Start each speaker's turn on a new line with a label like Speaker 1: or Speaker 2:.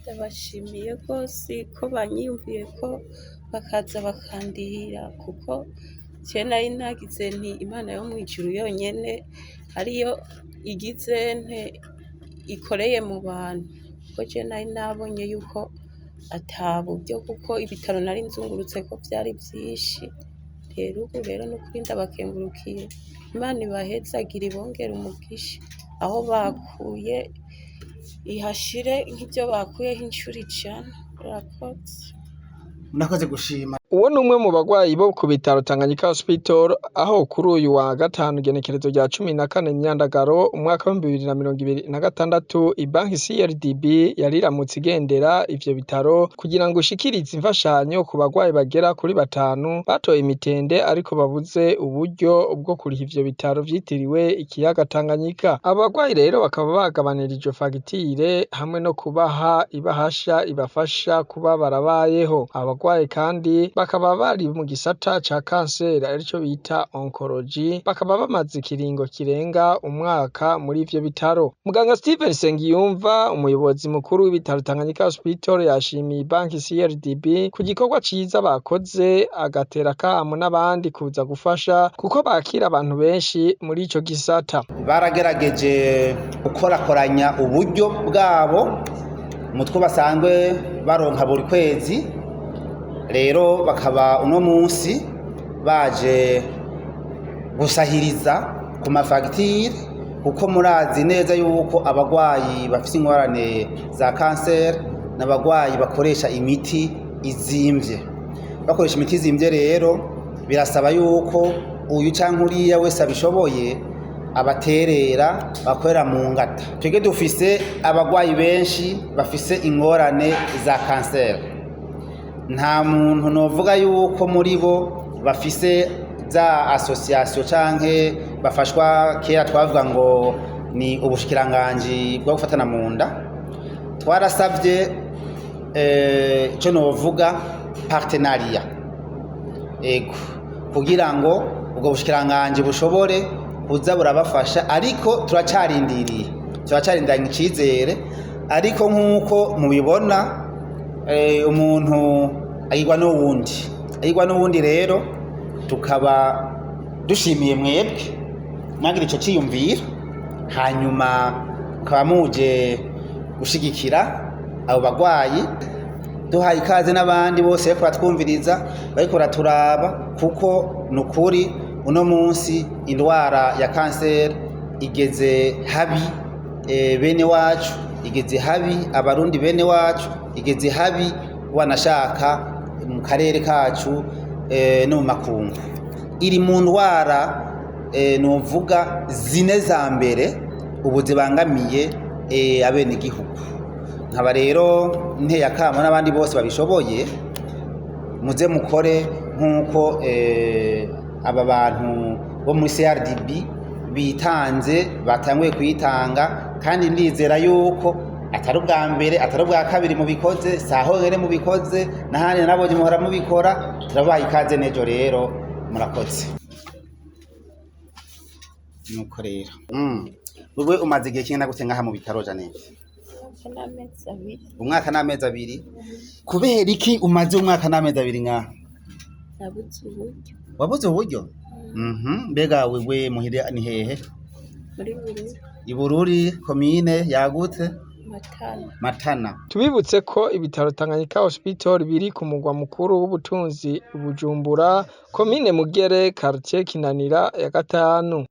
Speaker 1: Ndabashimiye rwose ko banyiyumviye ko bakaza bakandihira kuko je nari nagize nti Imana yo mw'ijuru yonyene ariyo igize ikoreye mu bantu kuko je nari nabonye yuko ata buryo kuko ibitaro nari nzungurutseko vyari vyinshi. Rero ubu rero nukuri ndabakengurukiye, Imana ibahezagire ibongere umugisha, aho bakuye ihashire nk'ivyo bakuyeho incuro 100. Murakoze.
Speaker 2: Murakoze gushima.
Speaker 3: Uwo numwe mu bagwayi bo ku bitaro Tanganyika Hospital aho kuri uyu wa gatanu igenekerezo rya 14 Myandagaro umwaka wa 2026 ibanki CRDB yariramutse igendera ivyo bitaro kugira ngo ushikirize imfashanyo ku bagwayi bagera kuri 5 batoye imitende ariko babuze uburyo bwo kuriha ivyo bitaro vyitiriwe ikiyaga Tanganyika. Abagwayi rero bakaba bagabanirijwe fagitire hamwe no kubaha ibahasha ibafasha kuba barabayeho. Abagwayi kandi bakaba bari mu gisata ca kanseri arico bita oncology, bakaba bamaze ikiringo kirenga umwaka muri ivyo bitaro. Muganga Steven Sengiyumva umuyobozi mukuru w'ibitaro Tanganyika Hospital yashimiye banki CRDB ku gikorwa ciza bakoze agatera kamo n'abandi kuza gufasha kuko bakira abantu benshi muri ico gisata.
Speaker 2: Baragerageje gukorakoranya uburyo bwabo mutwe basanzwe baronka buri kwezi. Rero bakaba uno munsi baje gusahiriza ku mafagitire kuko murazi neza yuko abagwayi bafite ingorane za kanseri n'abagwayi bakoresha imiti izimvye. Bakoresha imiti izimvye rero birasaba yuko uyu canke uriya wese abishoboye abaterera bakorera mu ngata. Twebwe dufise abagwayi benshi bafise ingorane za kanseri. Nta muntu novuga yuko muri bo bafise za association canke bafashwa kera twavuga ngo ni ubushikiranganji bwo gufatana mu nda. Twarasavye ico novuga partenariat kugira ngo ubwo bushikiranganji bushobore kuza burabafasha, ariko turacarindiriye icizere, ariko nk'uko mubibona umuntu ayigwa n'uwundi rero tukaba dushimiye mwebwe mwagira ico ciyumvira hanyuma mukaba muje gushigikira abo bagwayi. Duhaye ikaze n'abandi bose bariko batwumviriza bariko baraturaba kuko nukuri uno munsi indwara ya kanseri igeze habi bene wacu, igeze habi abarundi bene wacu, igeze habi wanashaka mu karere kacu no mu makungu. Iri mu ndwara novuga zine za mbere ubu zibangamiye abene igihugu. Nkaba rero nteye akamo n'abandi bose babishoboye muze mukore nk'uko aba bantu bo muri CRDB bitanze batanguye kuyitanga, kandi ndizera yuko atari ubwa mbere atari ubwa kabiri mubikoze, saho ngere mubikoze nahandi nabonye muhora mubikora. Turabaha ikaze nejo rero murakoze. Nuko rero wewe umaze igihe kingana gute ngaha mu bitaro Janete? Umwaka n'amezi abiri. Kubera iki umaze umwaka n'amezi abiri ngaha?
Speaker 1: Nabuze uburyo.
Speaker 2: Wabuze uburyo? Mbega wewe muhira ni hehe?
Speaker 1: Muri Bururi.
Speaker 2: Ibururi komine yagutse?
Speaker 3: Matana. Tubibutse ko ibitaro Tanganyika Hospital biri ku mugwa mukuru w'ubutunzi Bujumbura, komine Mugere, quartier Kinanira ya 5.